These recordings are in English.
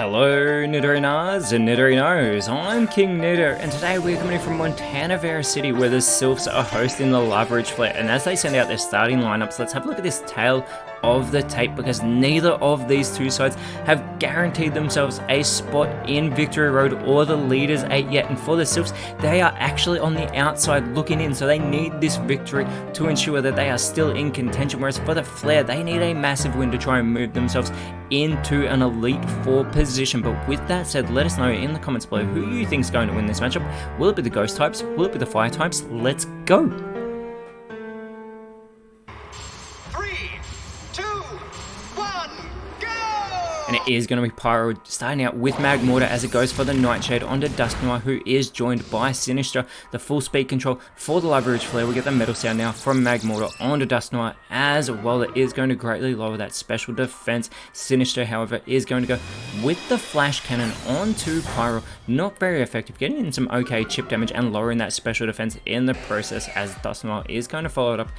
Hello Nidorinas and Nidorinos, I'm KingNido, and today we're coming from Montana City where the Sylphs are hosting the Legendaries Flare, and as they send out their starting lineups, let's have a look at this tale of the tape, because neither of these two sides have guaranteed themselves a spot in Victory Road or the Leaders 8 yet, and for the Sylphs, they are actually on the outside looking in, so they need this victory to ensure that they are still in contention, whereas for the Flare, they need a massive win to try and move themselves into an Elite 4 position. But with that said, let us know in the comments below who you think is going to win this matchup. Will it be the Ghost types? Will it be the Fire types? Let's go! 3, 2, 1, go! And it is going to be Pyro starting out with Magmortar as it goes for the Nightshade onto Dusknoir, who is joined by Sinistra. The full speed control for the Legendaries Flare. We get the Metal Sound now from Magmortar onto Dusknoir as well. It is going to greatly lower that special defense. Sinistra, however, is going to go with the Flash Cannon onto Pyro. Not very effective, getting in some okay chip damage and lowering that special defense in the process, as Dusknoir is going to follow it up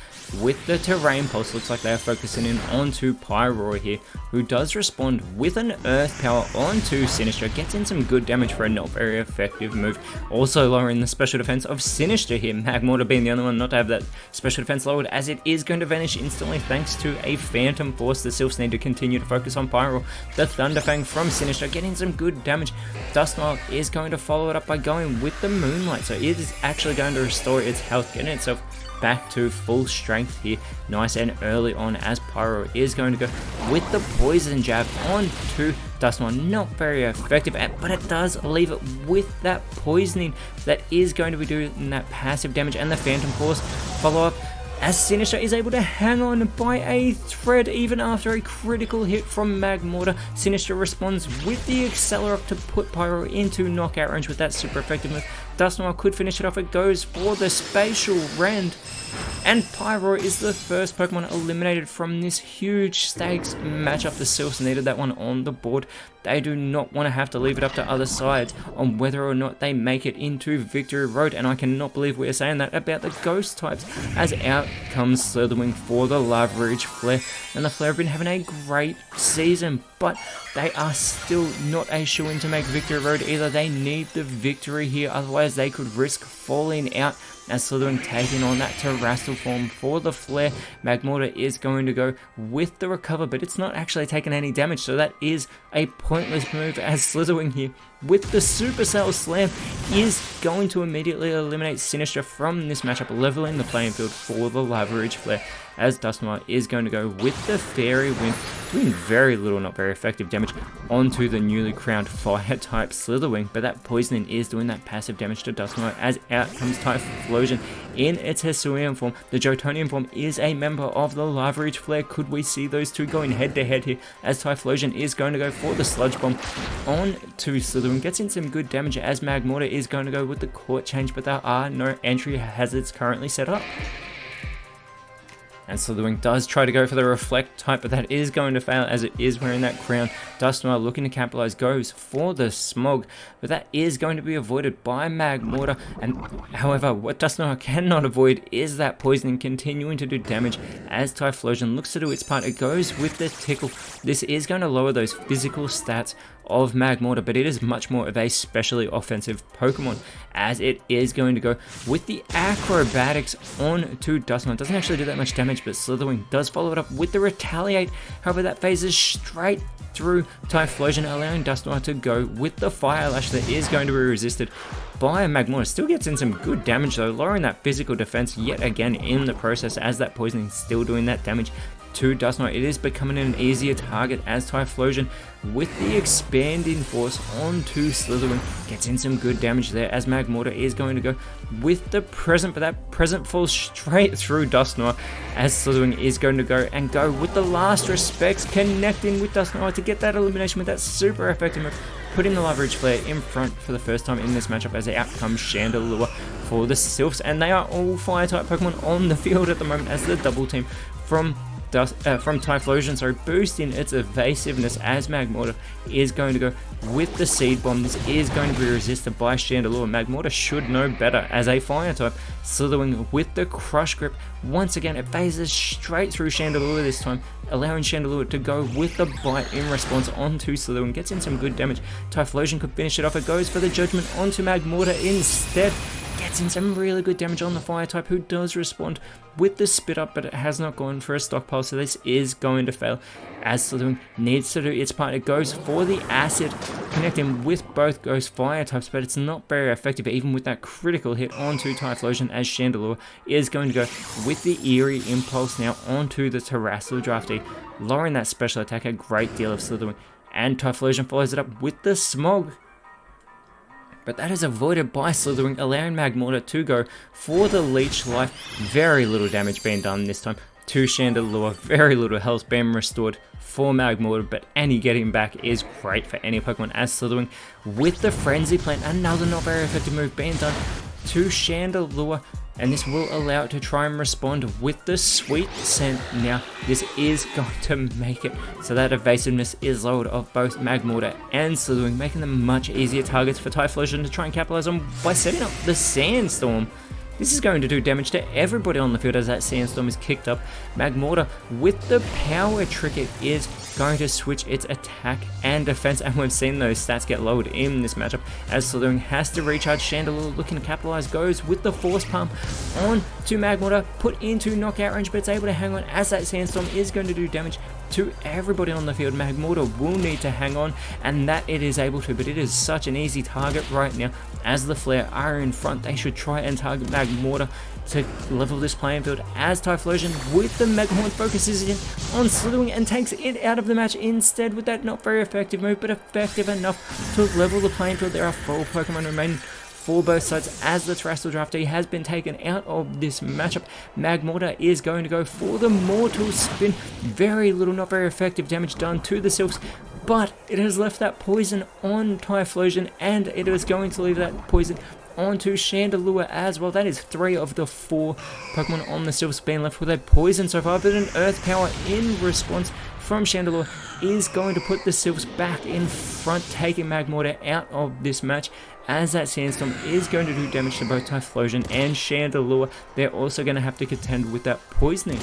with the Terrain Pulse. Looks like they are focusing in onto Pyro here, who does respond with an Earth Power onto Sinistra. Gets in some good damage for a not very effective move. Also lowering the special defense of Sinistra here. Magmortar being the only one not to have that special defense lowered, as it is going to vanish instantly thanks to a Phantom Force. The Sylphs need to continue to focus on Pyro. The Thunderfang from Sinistra getting some good damage. Dusknoir is going to follow it up by going with the Moonlight, so it is actually going to restore its health, getting itself back to full strength here, nice and early on, as Pyro is going to go with the Poison Jab onto Dusknoir. Not very effective, but it does leave it with that poisoning that is going to be doing that passive damage, and the Phantom Force follow up as Sinistra is able to hang on by a thread even after a critical hit from Magmortar. Sinistra responds with the Accelerate to put Pyro into knockout range with that super effective move. Dusknoir could finish it off. It goes for the Spatial Rend, and Pyro is the first Pokemon eliminated from this huge stakes matchup. The Sylphs needed that one on the board. They do not want to have to leave it up to other sides on whether or not they make it into Victory Road, and I cannot believe we're saying that about the Ghost types, as out comes Slitherwing for the Legendaries Flare. And the Flare have been having a great season, but they are still not a shoo-in to make Victory Road either. They need the victory here, otherwise they could risk falling out, as Slitherwing taking on that Terrestrial form for the Flare. Magmortar is going to go with the Recover, but it's not actually taking any damage, so that is a pointless move, as Slitherwing here with the Supercell Slam is going to immediately eliminate Sinistra from this matchup, leveling the playing field for the Legendaries Flare, as Dusknoir is going to go with the Fairy Wind, doing very little, not very effective damage onto the newly crowned Fire type Slitherwing, but that poisoning is doing that passive damage to Dusknoir, as out comes Typhlosion in its Hisuian form. The Jotonian form is a member of the Legendaries Flare. Could we see those two going head to head here, as Typhlosion is going to go for the Sludge Bomb on to Slitherwing. Gets in some good damage, as Magmortar is going to go with the Court Change, but there are no entry hazards currently set up. And Slitherwing does try to go for the Reflect type, but that is going to fail, as it is wearing that crown. Dusknoir, looking to capitalize, goes for the Smog, but that is going to be avoided by Magmortar. And however, what Dusknoir cannot avoid is that poisoning continuing to do damage, as Typhlosion looks to do its part. It goes with the Tickle. This is going to lower those physical stats of Magmortar, but it is much more of a specially offensive Pokemon, as it is going to go with the Acrobatics on to Dusknoir. Doesn't actually do that much damage, but Slitherwing does follow it up with the Retaliate. However, that phases straight through Typhlosion, allowing Dusknoir to go with the Fire Lash that is going to be resisted by Magmortar. Still gets in some good damage though, lowering that physical defense yet again in the process, as that poisoning is still doing that damage to Dusknoir. It is becoming an easier target, as Typhlosion with the Expanding Force onto Slitherwing gets in some good damage there, as Magmortar is going to go with the Present, but that Present falls straight through Dusknoir, as Slitherwing is going to go with the Last Respects, connecting with Dusknoir to get that elimination with that super effective move, putting the Legendaries Flare in front for the first time in this matchup, as out comes Chandelure for the Sylphs. And they are all Fire type Pokemon on the field at the moment, as the double team from Typhlosion, so boosting its evasiveness as Magmortar is going to go with the Seed Bomb. This is going to be resisted by Chandelure. Magmortar should know better as a fire type, slithering with the Crush Grip. Once again, it phases straight through Chandelure this time, allowing Chandelure to go with the Bite in response onto Slitherwing. Gets in some good damage. Typhlosion could finish it off. It goes for the Judgment onto Magmortar instead. Gets in some really good damage on the fire type, who does respond with the Spit Up, but it has not gone for a stockpile, so this is going to fail as Slitherwing needs to do its part. It goes for the Acid, connecting with both Ghost fire types, but it's not very effective even with that critical hit onto Typhlosion, as Chandelure is going to go with the Eerie Impulse now onto the Terrestrial Draftee, lowering that special attack a great deal of Slitherwing, and Typhlosion follows it up with the Smog. But that is avoided by Slitherwing, allowing Magmortar to go for the Leech Life. Very little damage being done this time to Chandelure. Very little health being restored for Magmortar, but any getting back is great for any Pokemon as Slitherwing with the Frenzy Plant. Another not very effective move being done to Chandelure, and this will allow it to try and respond with the Sweet Scent. Now, this is going to make it so that evasiveness is lowered of both Magmortar and Slitherwing, making them much easier targets for Typhlosion to try and capitalize on by setting up the Sandstorm. This is going to do damage to everybody on the field as that Sandstorm is kicked up. Magmortar with the Power Trick, it is going to switch its attack and defense, and we've seen those stats get lowered in this matchup as Slitherwing has to recharge. Chandelure looking to capitalize, goes with the Force Palm on to Magmortar, put into knockout range, but it's able to hang on as that Sandstorm is going to do damage to everybody on the field. Magmortar will need to hang on, and that it is able to, but it is such an easy target right now as the Flare are in front. They should try and target Magmortar to level this playing field as Typhlosion with the Megahorn focuses in on Slitherwing and takes it out of the match instead with that not very effective move, but effective enough to level the playing field. There are 4 Pokemon remaining for both sides as the Terrestrial Draftee has been taken out of this matchup. Magmortar is going to go for the Mortal Spin. Very little, not very effective damage done to the Sylphs, but it has left that poison on Typhlosion, and it is going to leave that poison onto Chandelure as well. That is 3 of the 4 Pokemon on the Sylphs being left with a poison so far, but an Earth Power in response from Chandelure is going to put the Sylphs back in front, taking Magmortar out of this match as that Sandstorm is going to do damage to both Typhlosion and Chandelure. They're also going to have to contend with that poisoning.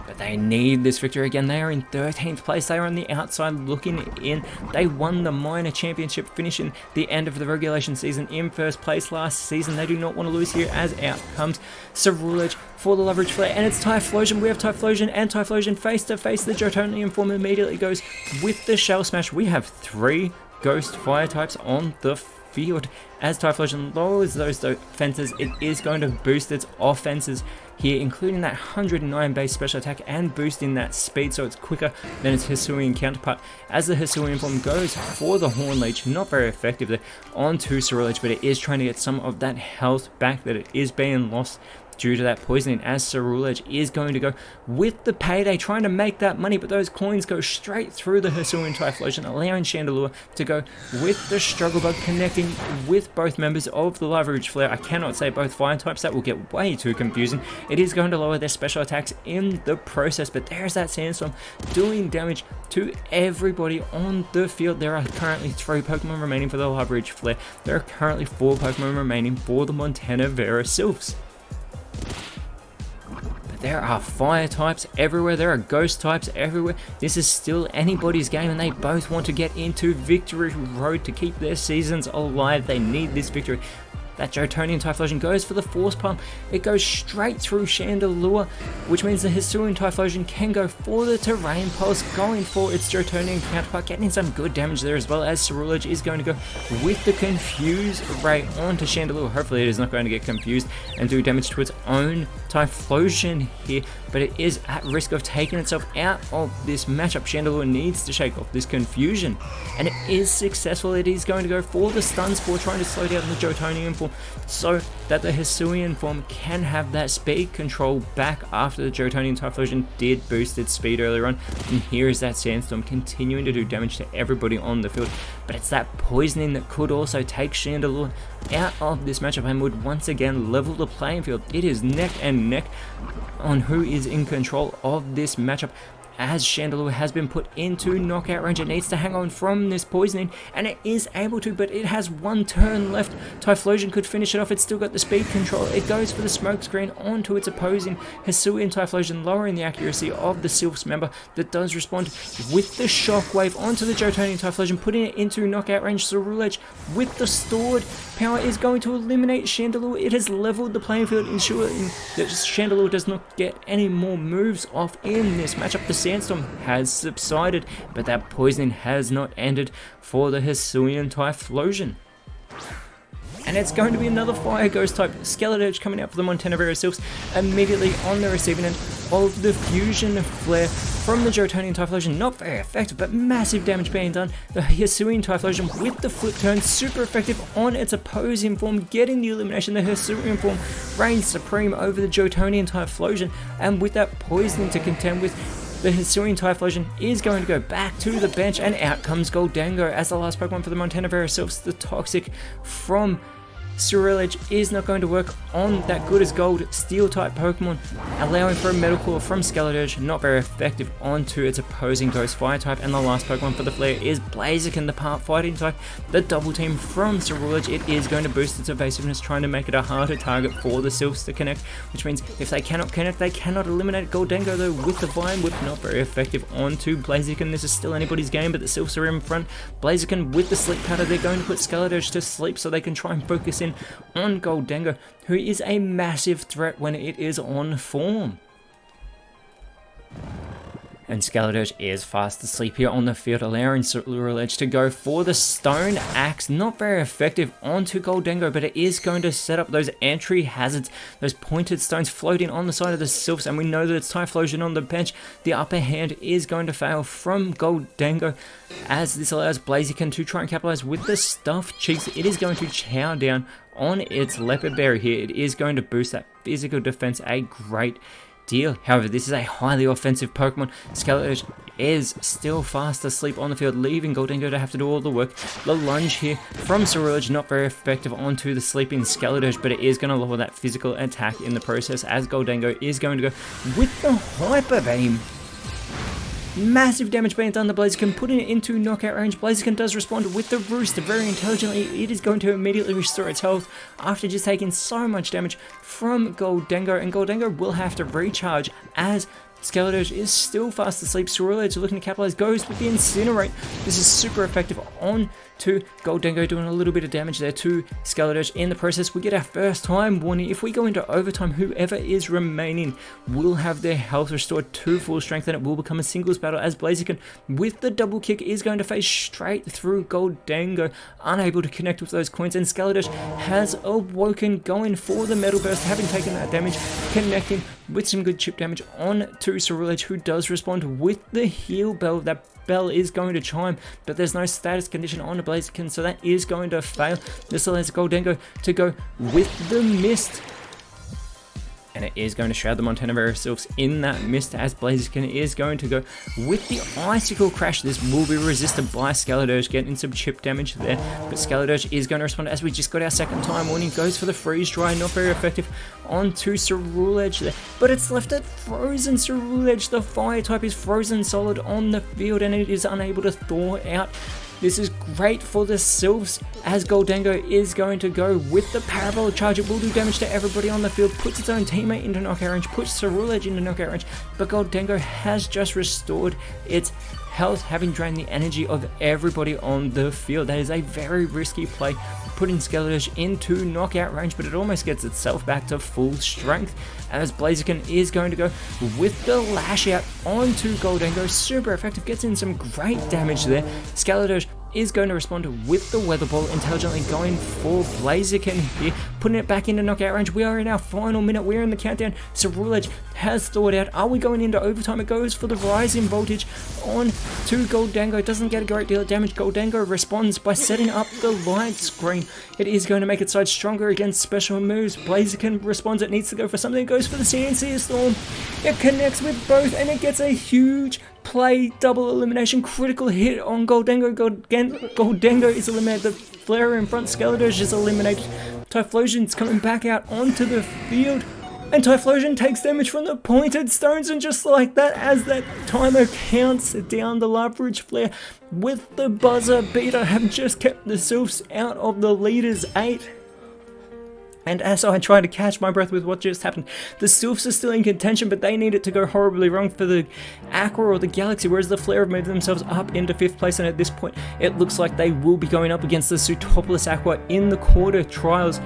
But they need this victory again. They are in 13th place. They are on the outside looking in. They won the minor championship, finishing the end of the regulation season in first place last season. They do not want to lose here as out comes Ceruledge for the Leverage Flare, and it's Typhlosion. We have Typhlosion and Typhlosion face to face. The Jotonian form immediately goes with the Shell Smash. We have 3 Ghost Fire types on the field as Typhlosion lowers those defenses. It is going to boost its offenses here, including that 109 base special attack and boosting that speed so it's quicker than its Hisuian counterpart as the Hisuian form goes for the Horn Leech. Not very effective there onto Ceruledge, but it is trying to get some of that health back that it is being lost due to that poisoning, as Ceruledge is going to go with the Payday, trying to make that money, but those coins go straight through the Hisuian Typhlosion, allowing Chandelure to go with the Struggle Bug, connecting with both members of the Leverage Flare. I cannot say both fire types, that will get way too confusing. It is going to lower their special attacks in the process, but there's that Sandstorm doing damage to everybody on the field. There are currently 3 Pokemon remaining for the Leverage Flare. There are currently 4 Pokemon remaining for the Montana Vera Sylphs. There are fire types everywhere, there are ghost types everywhere. This is still anybody's game, and they both want to get into victory road to keep their seasons alive. They need this victory. That Jotonian Typhlosion goes for the Force Palm. It goes straight through Chandelure, which means the Hisuian Typhlosion can go for the Terrain Pulse, going for its Jotonian counterpart, getting some good damage there, as well as Ceruledge is going to go with the Confuse Ray onto Chandelure. Hopefully it is not going to get confused and do damage to its own Typhlosion here, but it is at risk of taking itself out of this matchup. Chandelure needs to shake off this confusion, and it is successful. It is going to go for the Stun Spore, trying to slow down the Jotonian form so that the Hisuian form can have that speed control back after the Jotonian Typhlosion did boost its speed earlier on. And here is that Sandstorm continuing to do damage to everybody on the field, but it's that poisoning that could also take Chandelure out of this matchup and would once again level the playing field. It is neck and neck on who is in control of this matchup, as Chandelure has been put into knockout range. It needs to hang on from this poisoning, and it is able to, but it has one turn left. Typhlosion could finish it off. It's still got the speed control. It goes for the smoke screen onto its opposing Hisuian Typhlosion, lowering the accuracy of the Sylph's member that does respond with the shockwave onto the Jotonian Typhlosion, putting it into knockout range. Ceruledge with the stored power is going to eliminate Chandelure. It has leveled the playing field, ensuring that Chandelure does not get any more moves off in this matchup. The Sandstorm has subsided, but that poisoning has not ended for the Hisuian Typhlosion. And it's going to be another Fire Ghost type Skeleturge coming out for the Montenegro Sylphs immediately on the receiving end of the Fusion Flare from the Jotonian Typhlosion. Not very effective, but massive damage being done. The Hisuian Typhlosion with the flip turn, super effective on its opposing form, getting the elimination. The Hisuian form reigns supreme over the Jotonian Typhlosion, and with that poisoning to contend with, the Hisuian Typhlosion is going to go back to the bench, and out comes Goldango as the last Pokemon for the Montenegro Sylphs. The Toxic from Ceruledge is not going to work on that good as gold steel type Pokemon, allowing for a Metal Claw from Skeleturge, not very effective onto its opposing Ghost Fire type. And the last Pokemon for the flare is Blaziken, the part fighting type. The double team from Ceruledge, it is going to boost its evasiveness, trying to make it a harder target for the Sylphs to connect, which means if they cannot connect, they cannot eliminate Goldango though with the Vine Whip. Not very effective onto Blaziken. This is still anybody's game, but the Sylphs are in front. Blaziken with the Sleep Powder, they're going to put Skeleturge to sleep so they can try and focus in on Goldango, who is a massive threat when it is on form. And Skeleturge is fast asleep here on the field, allowing Ceruledge to go for the Stone Axe. Not very effective onto Goldango, but it is going to set up those entry hazards, those pointed stones floating on the side of the Sylphs, and we know that it's Typhlosion on the bench. The upper hand is going to fail from Goldango, as this allows Blaziken to try and capitalize with the Stuffed Cheeks. It is going to chow down on its Leopard Berry here. It is going to boost that physical defense a great deal. However, this is a highly offensive Pokemon. Skeleturge is still fast asleep on the field, leaving Goldango to have to do all the work. The lunge here from Ceruledge, not very effective onto the sleeping Skeleturge, but it is going to lower that physical attack in the process, as Goldango is going to go with the Hyper Beam. Massive damage being done to Blaziken, putting it into knockout range. Blaziken does respond with the Roost very intelligently. It is going to immediately restore its health after just taking so much damage from Goldango, and Goldango will have to recharge as Skeleturge is still fast asleep. Ceruledge looking to capitalize, goes with the Incinerate. This is super effective on to Goldango, doing a little bit of damage there to Skeleturge. In the process, we get our first time warning. If we go into overtime, whoever is remaining will have their health restored to full strength, and it will become a singles battle, as Blaziken with the double kick is going to face straight through Goldango, unable to connect with those coins, and Skeleturge has awoken, going for the Metal Burst, having taken that damage, connecting with some good chip damage on to Ceruledge, who does respond with the Heal Bell. That bell is going to chime, but there's no status condition on the Blaziken, so that is going to fail. This allows Goldango to go with the Mist, and it is going to shroud the Montenegro Sylphs in that mist, as Blaziken is going to go with the Icicle Crash. This will be resisted by Skeleturge, getting some chip damage there, but Skeleturge is going to respond as we just got our second time warning. Goes for the Freeze Dry, not very effective onto Ceruledge there, but it's left at frozen. Ceruledge, the fire type, is frozen solid on the field, and it is unable to thaw out. This is great for the Sylphs, as Goldango is going to go with the Parabolic Charge. It will do damage to everybody on the field, puts its own teammate into knockout range, puts Ceruledge into knockout range, but Goldango has just restored its health, having drained the energy of everybody on the field. That is a very risky play, putting Skeleturge into knockout range, but it almost gets itself back to full strength, as Blaziken is going to go with the Lash Out onto Goldango. Super effective, gets in some great damage there. Skeleturge is going to respond with the Weather Ball, intelligently going for Blaziken here, putting it back into knockout range. We are in our final minute, we're in the countdown. Ceruledge has thought out, are we going into overtime? It goes for the rising voltage on to Goldango. Doesn't get a great deal of damage. Goldango responds by setting up the light screen. It is going to make its side stronger against special moves. Blaziken responds, it needs to go for something. It goes for the CNC Storm. It connects with both and it gets a huge play, double elimination, critical hit on Goldango. Goldango is eliminated. The Flare in front, Skeletor's is eliminated. Typhlosion's coming back out onto the field. And Typhlosion takes damage from the pointed stones, and just like that, as that timer counts down, the Leverage Flare with the buzzer beater have just kept the Sylphs out of the leaders 8. And as I try to catch my breath with what just happened, the Sylphs are still in contention, but they need it to go horribly wrong for the Aqua or the Galaxy, whereas the Flare have moved themselves up into 5th place, and at this point, it looks like they will be going up against the Sutopolis Aqua in the quarter trials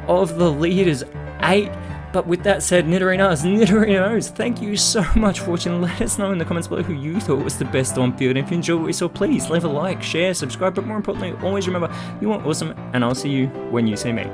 of the leaders 8. But with that said, Nidorinos, thank you so much for watching. Let us know in the comments below who you thought was the best on field. And if you enjoyed what you saw, please leave a like, share, subscribe, but more importantly, always remember, you are awesome, and I'll see you when you see me.